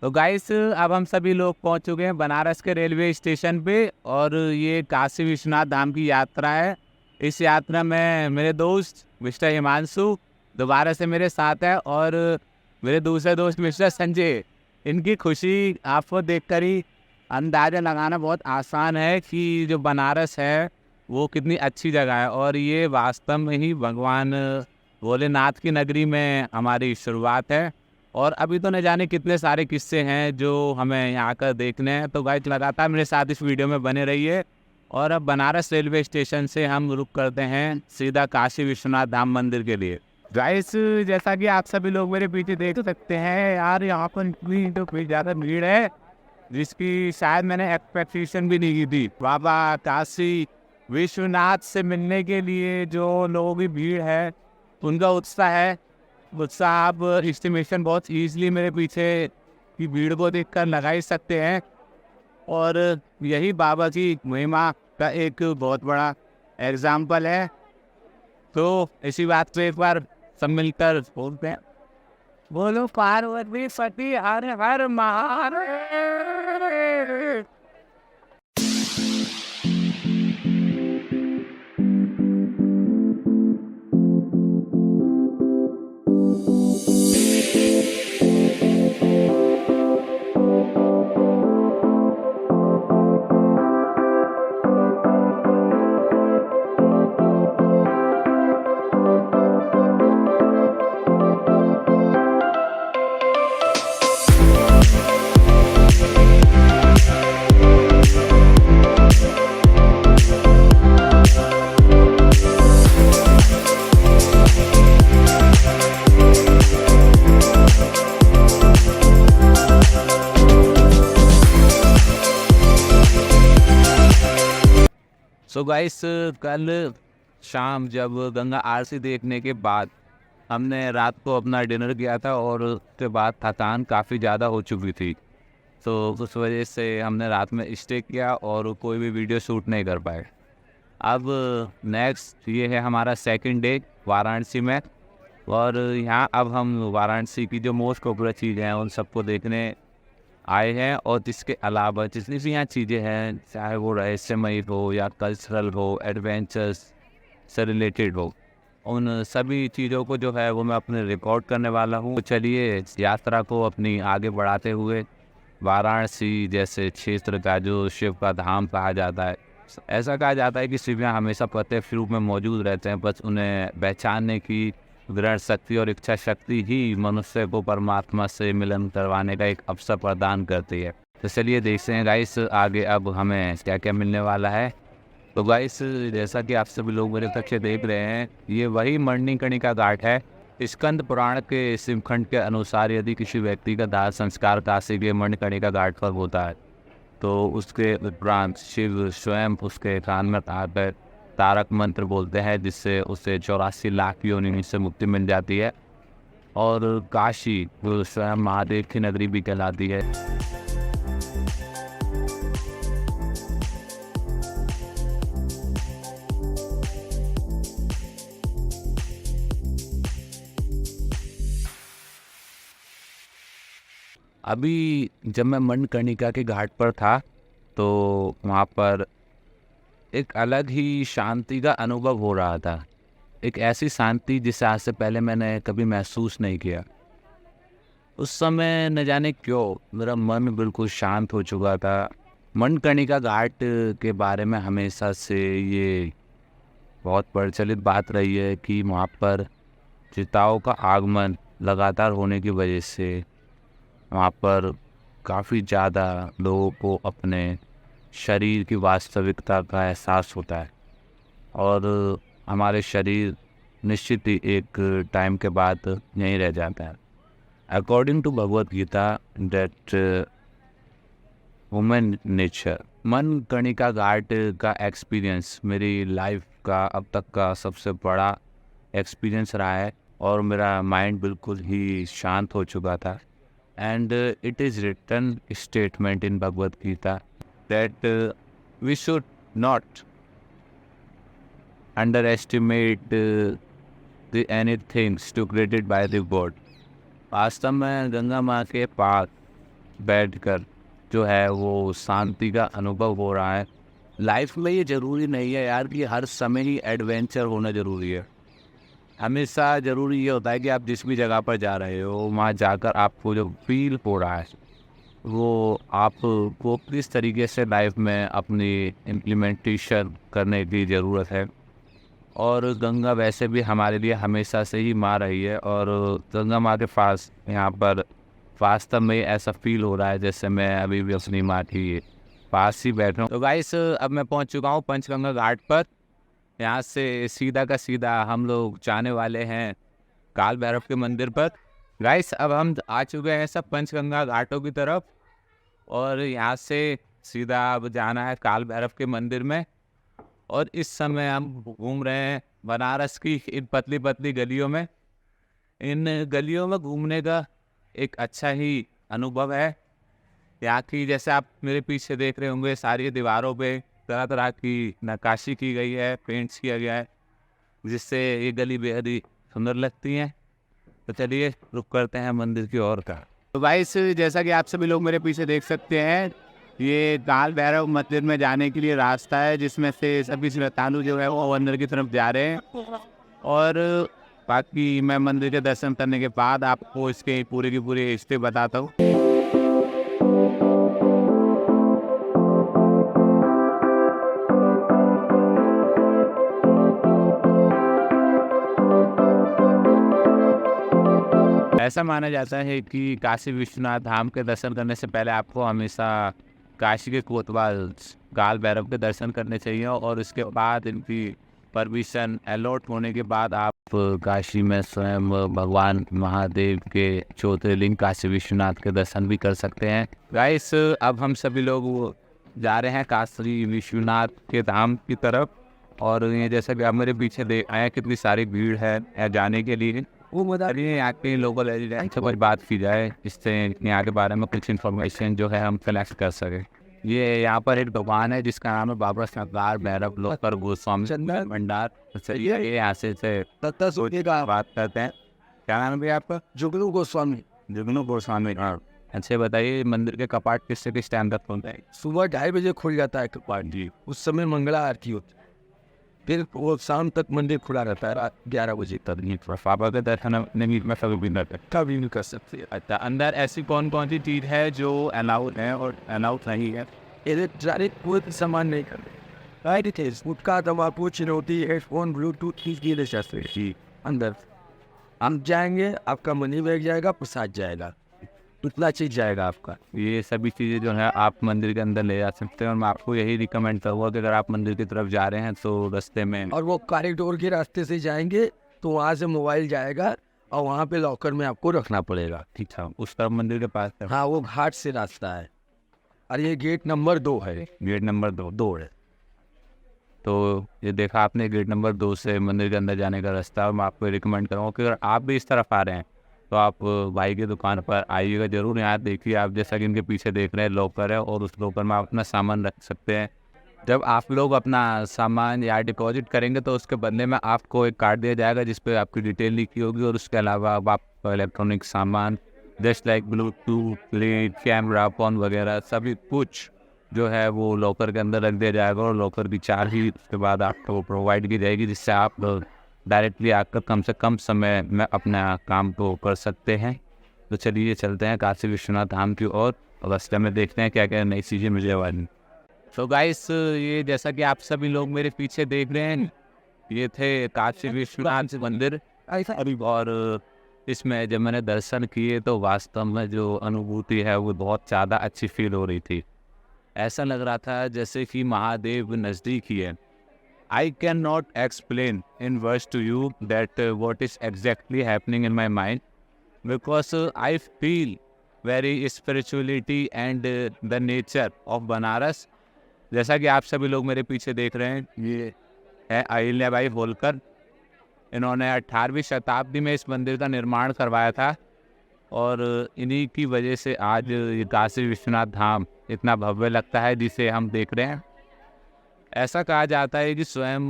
तो गाइस अब हम सभी लोग पहुंच चुके हैं बनारस के रेलवे स्टेशन पे। और ये काशी विश्वनाथ धाम की यात्रा है। इस यात्रा में मेरे दोस्त मिस्टर हिमांशु दोबारा से मेरे साथ है, और मेरे दूसरे दोस्त मिस्टर संजय। इनकी खुशी आपको देखकर ही अंदाज़ा लगाना बहुत आसान है कि जो बनारस है वो कितनी अच्छी जगह है, और ये वास्तव में ही भगवान भोलेनाथ की नगरी में हमारी शुरुआत है। और अभी तो न जाने कितने सारे किस्से हैं जो हमें यहाँ कर देखने हैं। तो गाइस लगातार मेरे साथ इस वीडियो में बने रहिए। और अब बनारस रेलवे स्टेशन से हम रुक करते हैं सीधा काशी विश्वनाथ धाम मंदिर के लिए। गाइस जैसा कि आप सभी लोग मेरे पीछे देख सकते हैं यार, यहाँ पर इतनी तो कोई ज़्यादा भीड़ है जिसकी शायद मैंने एक्सपेक्टेशन भी नहीं की थी। बाबा काशी विश्वनाथ से मिलने के लिए जो लोगों की भीड़ है, उनका उत्साह आप एस्टिमेशन बहुत ईजिली मेरे पीछे की भीड़ को देखकर लगा ही सकते हैं। और यही बाबा की महिमा का एक बहुत बड़ा एग्जाम्पल है। तो इसी बात पे एक बार सब मिलकर बोलते हैं, बोलो पार्वती पति हर हर महादेव। सो गाइस कल शाम जब गंगा आरती देखने के बाद हमने रात को अपना डिनर किया था, और उसके बाद थकान काफ़ी ज़्यादा हो चुकी थी। तो उस वजह से हमने रात में स्टे किया और कोई भी वीडियो शूट नहीं कर पाए। अब नेक्स्ट ये है हमारा सेकंड डे वाराणसी में। और यहाँ अब हम वाराणसी की जो मोस्ट पॉपुलर चीज़ें हैं उन सबको देखने आए हैं। और इसके अलावा जितनी भी यहाँ चीज़ें हैं, चाहे वो रहस्यमयी हो या कल्चरल हो, एडवेंचर्स से रिलेटेड हो, उन सभी चीज़ों को जो है वो मैं अपने रिकॉर्ड करने वाला हूँ। तो चलिए यात्रा को अपनी आगे बढ़ाते हुए वाराणसी जैसे क्षेत्र का जो शिव का धाम कहा जाता है, ऐसा कहा जाता है कि शिव यहाँ हमेशा प्रत्यक्ष रूप में मौजूद रहते हैं, बस उन्हें पहचानने की ग्रहण शक्ति और इच्छा शक्ति ही मनुष्य को परमात्मा से मिलन करवाने का एक अवसर प्रदान करती है। तो चलिए देखते हैं गाइस आगे अब हमें क्या क्या मिलने वाला है। तो गाइस जैसा कि आप सभी लोग मेरे पीछे देख रहे हैं, ये वही मणिकर्णिका घाट है। स्कंद पुराण के शिवखंड के अनुसार यदि किसी व्यक्ति का दाह संस्कार काशी के मणिकर्णिका घाट पर होता है तो उसके उपरांत शिव स्वयं उसके कान में आकर तारक मंत्र बोलते हैं, जिससे उसे 84 लाख योनि से मुक्ति मिल जाती है। और काशी वो स्वयं महादेव की नगरी भी कहलाती है। अभी जब मैं मणिकर्णिका के घाट पर था तो वहाँ पर एक अलग ही शांति का अनुभव हो रहा था। एक ऐसी शांति जिसे आज से पहले मैंने कभी महसूस नहीं किया। उस समय न जाने क्यों मेरा मन बिल्कुल शांत हो चुका था। मणिकर्णिका घाट के बारे में हमेशा से ये बहुत प्रचलित बात रही है कि वहाँ पर चिताओं का आगमन लगातार होने की वजह से वहाँ पर काफ़ी ज़्यादा लोगों को अपने शरीर की वास्तविकता का एहसास होता है, और हमारे शरीर निश्चित ही एक टाइम के बाद यहीं रह जाता है। According to Bhagavad Gita that human nature, Manikarnika Ghat का एक्सपीरियंस मेरी लाइफ का अब तक का सबसे बड़ा एक्सपीरियंस रहा है, और मेरा माइंड बिल्कुल ही शांत हो चुका था। And it is written statement in Bhagavad Gita that we should not underestimate the anything created by the God। वास्तव में गंगा माँ के पास बैठकर जो है वो शांति का अनुभव हो रहा है। लाइफ में ये ज़रूरी नहीं है यार कि हर समय ही एडवेंचर होना ज़रूरी है। हमेशा ज़रूरी ये होता है कि आप जिस भी जगह पर जा रहे हो वहाँ जाकर आपको जो फ़ील हो रहा है वो आपको किस तरीके से लाइफ में अपनी इम्प्लीमेंटेशन करने की ज़रूरत है। और गंगा वैसे भी हमारे लिए हमेशा से ही माँ रही है, और गंगा माँ के पास यहाँ पर वास्तव में ऐसा फील हो रहा है जैसे मैं अभी भी अपनी माँ के पास ही बैठ रहा हूँ। तो गाइस अब मैं पहुँच चुका हूँ पंचगंगा घाट पर। यहाँ से सीधा का सीधा हम लोग जाने वाले हैं काल भैरव के मंदिर पर। गाइस अब हम आ चुके हैं सब पंचगंगा घाटों की तरफ, और यहाँ से सीधा अब जाना है काल भैरव के मंदिर में। और इस समय हम घूम रहे हैं बनारस की इन पतली पतली गलियों में। इन गलियों में घूमने का एक अच्छा ही अनुभव है। यहाँ की जैसे आप मेरे पीछे देख रहे होंगे सारी दीवारों पे तरह तरह की नक्काशी की गई है, पेंट्स किया गया है, जिससे ये गली बेहद ही सुंदर लगती है। तो चलिए रुक करते हैं मंदिर की ओर का। तो भाई जैसा कि आप सभी लोग मेरे पीछे देख सकते हैं, ये काल भैरव मंदिर में जाने के लिए रास्ता है जिसमें से सभी श्रद्धालु जो है वो अंदर की तरफ जा रहे हैं। और बाकी मैं मंदिर के दर्शन करने के बाद आपको इसके पूरे की पूरी हिस्ट्री बताता हूँ। ऐसा माना जाता है कि काशी विश्वनाथ धाम के दर्शन करने से पहले आपको हमेशा काशी के कोतवाल काल भैरव के दर्शन करने चाहिए, और इसके बाद इनकी परमिशन अलॉट होने के बाद आप काशी में स्वयं भगवान महादेव के ज्योतिर्लिंग काशी विश्वनाथ के दर्शन भी कर सकते हैं। गाइस अब हम सभी लोग जा रहे हैं काशी विश्वनाथ के धाम की तरफ, और ये जैसा कि आप मेरे पीछे देख आए हैं कितनी सारी भीड़ है जाने के लिए। वो बताइए यहाँ के लोकल एरिया से कुछ बात की जाए जिससे यहाँ के बारे में कुछ इन्फॉर्मेशन जो है हम कलेक्ट कर सकें। ये यहाँ पर एक दुकान है जिसका नाम है बाबा सरदार भैरव लोकर गोस्वामी भंडार। चलिए ये यहाँ से बात करते हैं। क्या नाम है भैया आपका? जुगनू गोस्वामी। जुगनू गोस्वामी, हाँ। अच्छे बताइए मंदिर के कपाट किस से किस टाइम तक खुलते हैं? सुबह 2:30 बजे खुल जाता है कपाट जी, उस समय मंगला आरती होती है। फिर वो शाम तक मंदिर खुला रहता है रात 11 बजे तक। बाबा के दर्शन नहीं मैं कभी भी नहीं करता। कभी नहीं कर सकते। अच्छा, अंदर ऐसी कौन कौन सी चीज़ है जो अलाउड है और अलाउड नहीं है? इलेक्ट्रॉनिक कोई सामान नहीं करते। राइट थे गुटखा तम्बाकू चिनौती हेडफोन ब्लूटूथ चीज़ ले सकते जी अंदर। हम जाएंगे आपका मनी बैग जाएगा, प्रसाद जाएगा, इतना चीज़ जाएगा आपका। ये सभी चीज़ें जो है आप मंदिर के अंदर ले जा सकते हैं, और मैं आपको यही रिकमेंड करूँगा कि अगर आप मंदिर की तरफ जा रहे हैं तो रास्ते में और वो कॉरिडोर के रास्ते से जाएंगे तो वहाँ से मोबाइल जाएगा और वहाँ पे लॉकर में आपको रखना पड़ेगा। ठीक है, उस तरफ मंदिर के पास है। हाँ वो घाट से रास्ता है, और ये गेट नंबर 2 है। गेट नंबर 2 है। तो ये देखा आपने, गेट नंबर 2 से मंदिर के अंदर जाने का रास्ता। और मैं आपको रिकमेंड करूँगा कि अगर आप भी इस तरफ आ रहे हैं तो आप भाई की दुकान पर आइएगा ज़रूर। यहाँ देखिए आप जैसा कि इनके पीछे देख रहे हैं लॉकर है, और उस लॉकर में आप अपना सामान रख सकते हैं। जब आप लोग अपना सामान या डिपॉजिट करेंगे तो उसके बदले में आपको एक कार्ड दिया जाएगा जिस पे आपकी डिटेल लिखी होगी, और उसके अलावा आप इलेक्ट्रॉनिक सामान just like Bluetooth, plate, camera, phone वगैरह सभी कुछ जो है वो लॉकर के अंदर रख दिया जाएगा, और लॉकर की चाबी उसके बाद आपको प्रोवाइड की जाएगी, जिससे आप डायरेक्टली आकर कम से कम समय में अपना काम को कर सकते हैं। तो चलिए चलते हैं काशी विश्वनाथ धाम की ओर, और रास्ते में देखते हैं क्या क्या नई चीज़ें मिलने वाली। तो गाइस ये जैसा कि आप सभी लोग मेरे पीछे देख रहे हैं, ये थे काशी विश्वनाथ मंदिर। और इसमें जब मैंने दर्शन किए तो वास्तव में जो अनुभूति है वो बहुत ज़्यादा अच्छी फील हो रही थी। ऐसा लग रहा था जैसे कि महादेव नज़दीक ही है। I cannot explain in words to you that what is exactly happening in my mind, because I feel very spirituality and the nature of Banaras। जैसा कि आप सभी लोग मेरे पीछे देख रहे हैं, ये है अहिल्याबाई होलकर। इन्होंने 18वीं शताब्दी में इस मंदिर का निर्माण करवाया था, और इन्हीं की वजह से आज ये काशी विश्वनाथ धाम इतना भव्य लगता है जिसे हम देख रहे हैं। ऐसा कहा जाता है कि स्वयं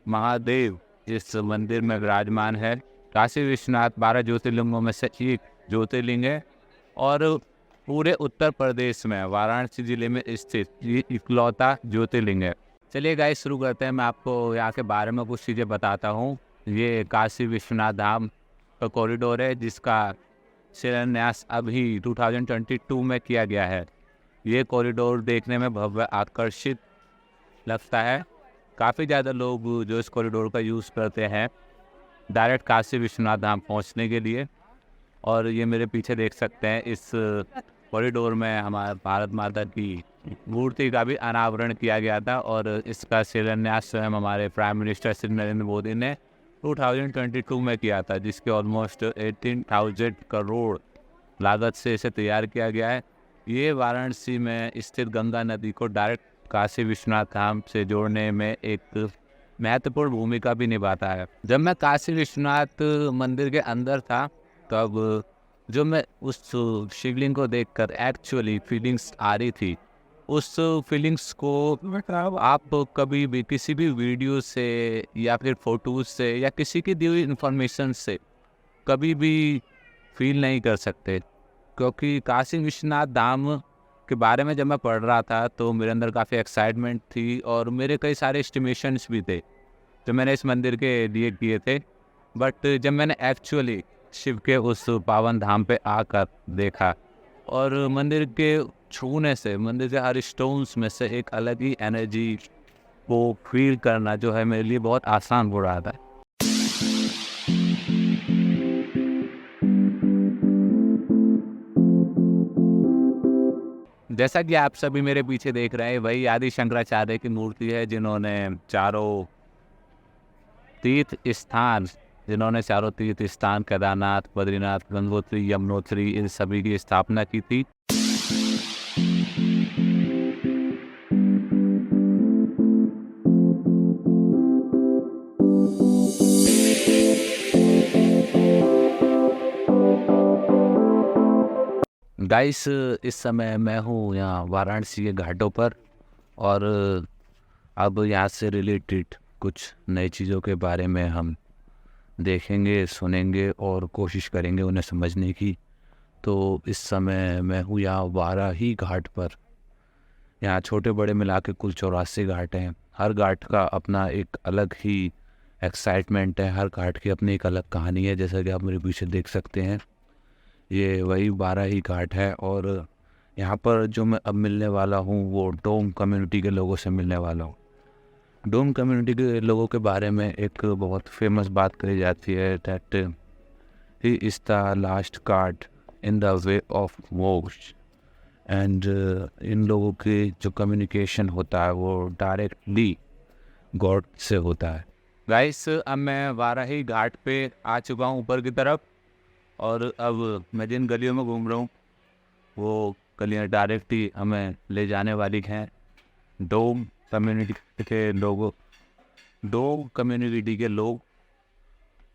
महादेव इस मंदिर में विराजमान है। काशी विश्वनाथ 12 ज्योतिर्लिंगों में से एक ज्योतिर्लिंग है, और पूरे उत्तर प्रदेश में वाराणसी जिले में स्थित ये इकलौता ज्योतिर्लिंग है। चलिए गाइस शुरू करते हैं। मैं आपको यहाँ के बारे में कुछ चीज़ें बताता हूँ। ये काशी विश्वनाथ धाम का कॉरिडोर है जिसका शिलान्यास अभी 2022 में किया गया है। ये कॉरिडोर देखने में भव्य आकर्षित लगता है। काफ़ी ज़्यादा लोग जो इस कॉरिडोर का यूज़ करते हैं डायरेक्ट काशी विश्वनाथ धाम पहुँचने के लिए। और ये मेरे पीछे देख सकते हैं, इस कॉरिडोर में हमारे भारत माता की मूर्ति का भी अनावरण किया गया था और इसका शिलान्यास स्वयं हमारे प्राइम मिनिस्टर श्री नरेंद्र मोदी ने 2022 में किया था, जिसके ऑलमोस्ट 18,000 करोड़ लागत से इसे तैयार किया गया है। ये वाराणसी में स्थित गंगा नदी को डायरेक्ट काशी विश्वनाथ धाम से जोड़ने में एक महत्वपूर्ण भूमिका भी निभाता है। जब मैं काशी विश्वनाथ मंदिर के अंदर था तब जो मैं उस शिवलिंग को देखकर एक्चुअली फीलिंग्स आ रही थी, उस फीलिंग्स को आप कभी भी किसी भी वीडियो से या फिर फोटोज से या किसी की दी हुई इन्फॉर्मेशन से कभी भी फील नहीं कर सकते। क्योंकि काशी विश्वनाथ धाम के बारे में जब मैं पढ़ रहा था तो मेरे अंदर काफ़ी एक्साइटमेंट थी और मेरे कई सारे एस्टिमेशंस भी थे जो मैंने इस मंदिर के लिए किए थे। बट जब मैंने एक्चुअली शिव के उस पावन धाम पे आकर देखा और मंदिर के छूने से, मंदिर के हर स्टोन्स में से एक अलग ही एनर्जी को फील करना जो है मेरे लिए बहुत आसान हो रहा था। जैसा कि आप सभी मेरे पीछे देख रहे हैं, वही आदि शंकराचार्य की मूर्ति है जिन्होंने चारों तीर्थ स्थान केदारनाथ, बद्रीनाथ, गंगोत्री, यमुनोत्री इन सभी की स्थापना की थी। गाइस इस समय मैं हूँ यहाँ वाराणसी के घाटों पर और अब यहाँ से रिलेटेड कुछ नई चीज़ों के बारे में हम देखेंगे, सुनेंगे और कोशिश करेंगे उन्हें समझने की। तो इस समय मैं हूँ यहाँ वाराही घाट पर। यहाँ छोटे बड़े मिला के कुल 84 घाट हैं। हर घाट का अपना एक अलग ही एक्साइटमेंट है, हर घाट की अपनी एक अलग कहानी है। जैसा कि आप मेरे पीछे देख सकते हैं, ये वही वाराही घाट है और यहाँ पर जो मैं अब मिलने वाला हूँ वो डोम कम्युनिटी के लोगों से मिलने वाला हूँ। डोम कम्युनिटी के लोगों के बारे में एक बहुत फेमस बात कही जाती है that he is the last card in the way of मोक्ष। एंड इन लोगों की जो कम्युनिकेशन होता है वो डायरेक्टली गॉड से होता है। गाइस अब मैं वाराही घाट पे आ चुका हूँ ऊपर की तरफ और अब मैं जिन गलियों में घूम रहा हूँ वो गलियाँ डायरेक्ट ही हमें ले जाने वाली हैं डोम कम्युनिटी के लोग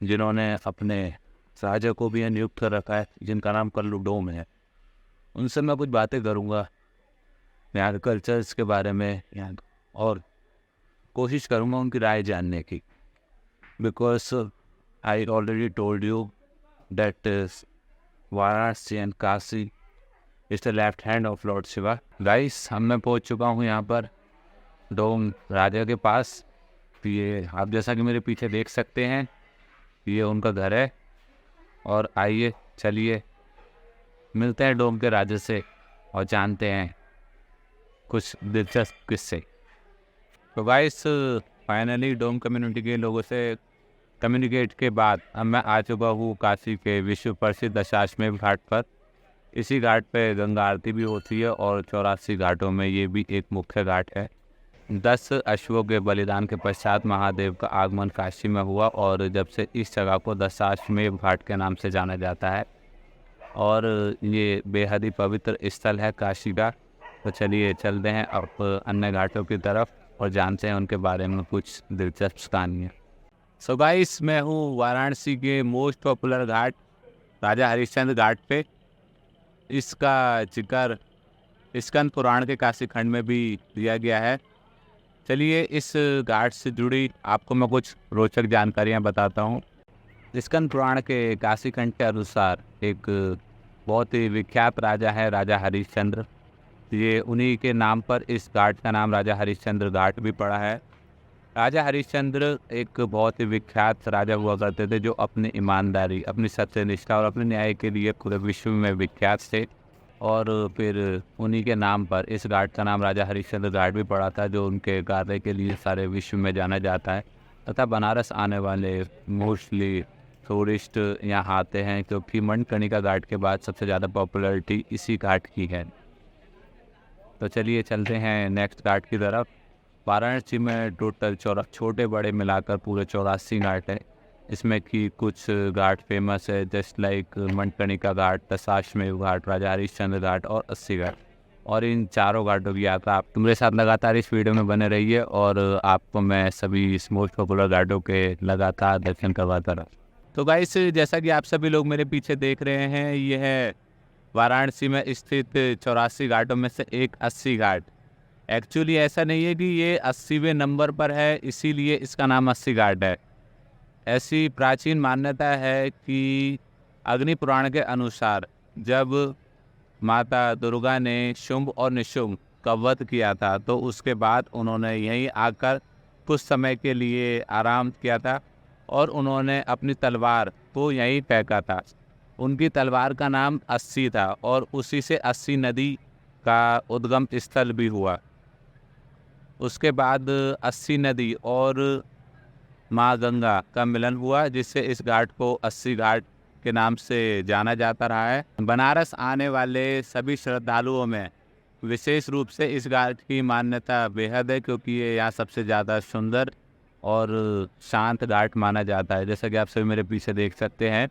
जिन्होंने अपने राजा को भी नियुक्त कर रखा है, जिनका नाम कल्लू डोम है। उनसे मैं कुछ बातें करूँगा यहाँ के कल्चर्स के बारे में यहाँ और कोशिश करूँगा उनकी राय जानने की। Because I already told you that Varanasi and Kashi is the left hand of Lord Shiva. Guys हम मैं पहुंच चुका हूं यहाँ पर डोम राजा के पास। ये आप जैसा कि मेरे पीछे देख सकते हैं ये उनका घर है और आइए चलिए मिलते हैं डोम के राजा से और जानते हैं कुछ दिलचस्प किस्से। तो गाइस फाइनली डोम कम्युनिटी के लोगों से कम्युनिकेट के बाद अब मैं आ चुका हूँ काशी के विश्व प्रसिद्ध दशाश्वमेध घाट पर। इसी घाट पे गंगा आरती भी होती है और 84 घाटों में ये भी एक मुख्य घाट है। 10 अश्वों के बलिदान के पश्चात महादेव का आगमन काशी में हुआ और जब से इस जगह को दशाश्वमेध घाट के नाम से जाना जाता है और ये बेहद ही पवित्र स्थल है काशी का। तो चलिए चलते हैं अब अन्य घाटों की तरफ और जानते हैं उनके बारे में कुछ दिलचस्प कहानियाँ। सो गाइस मैं हूँ वाराणसी के मोस्ट पॉपुलर घाट राजा हरिश्चंद्र घाट पे। इसका जिक्र स्कंद पुराण के काशी खंड में भी दिया गया है। चलिए इस घाट से जुड़ी आपको मैं कुछ रोचक जानकारियाँ बताता हूँ। स्कंद पुराण के काशी खंड के अनुसार एक बहुत ही विख्यात राजा है राजा हरिश्चंद्र। ये उन्हीं के नाम पर इस घाट का नाम राजा हरिश्चंद्र घाट भी पड़ा है। राजा हरिश्चंद्र एक बहुत ही विख्यात राजा हुआ करते थे जो अपनी ईमानदारी, अपनी सत्यनिष्ठा और अपने न्याय के लिए पूरे विश्व में विख्यात थे। और फिर उन्हीं के नाम पर इस घाट का नाम राजा हरिश्चंद्र घाट भी पड़ा था, जो उनके कार्य के लिए सारे विश्व में जाना जाता है। तथा बनारस आने वाले मोस्टली टूरिस्ट यहाँ आते हैं क्योंकि मणिकर्णिका घाट के बाद सबसे ज़्यादा पॉपुलैरिटी इसी घाट की है। तो चलिए चलते हैं नेक्स्ट घाट की तरफ। वाराणसी में टोटल छोटे बड़े मिलाकर पूरे 84 घाट हैं। इसमें कि कुछ घाट फेमस है जस्ट लाइक मणिकर्णिका घाट, दशाश्वमेध घाट, राजा हरिश्चंद्र घाट और 80 घाट। और इन चारों घाटों की यात्रा आप मेरे साथ लगातार इस वीडियो में बने रहिए और आपको मैं सभी इस मोस्ट पॉपुलर घाटों के लगातार दर्शन करवाता रहा। तो गाइस, जैसा कि आप सभी लोग मेरे पीछे देख रहे हैं, ये है वाराणसी में स्थित 84 घाटों में से एक 80 घाट। एक्चुअली ऐसा नहीं है कि ये 80वें नंबर पर है इसीलिए इसका नाम 80 घाट है। ऐसी प्राचीन मान्यता है कि अग्नि पुराण के अनुसार जब माता दुर्गा ने शुंभ और निशुंभ का वध किया था तो उसके बाद उन्होंने यहीं आकर कुछ समय के लिए आराम किया था और उन्होंने अपनी तलवार को यहीं फेंका था। उनकी तलवार का नाम 80 था और उसी से 80 नदी का उद्गम स्थल भी हुआ। उसके बाद 80 नदी और माँ गंगा का मिलन हुआ जिससे इस घाट को 80 घाट के नाम से जाना जाता रहा है। बनारस आने वाले सभी श्रद्धालुओं में विशेष रूप से इस घाट की मान्यता बेहद है क्योंकि ये यहाँ सबसे ज़्यादा सुंदर और शांत घाट माना जाता है। जैसा कि आप सभी मेरे पीछे देख सकते हैं।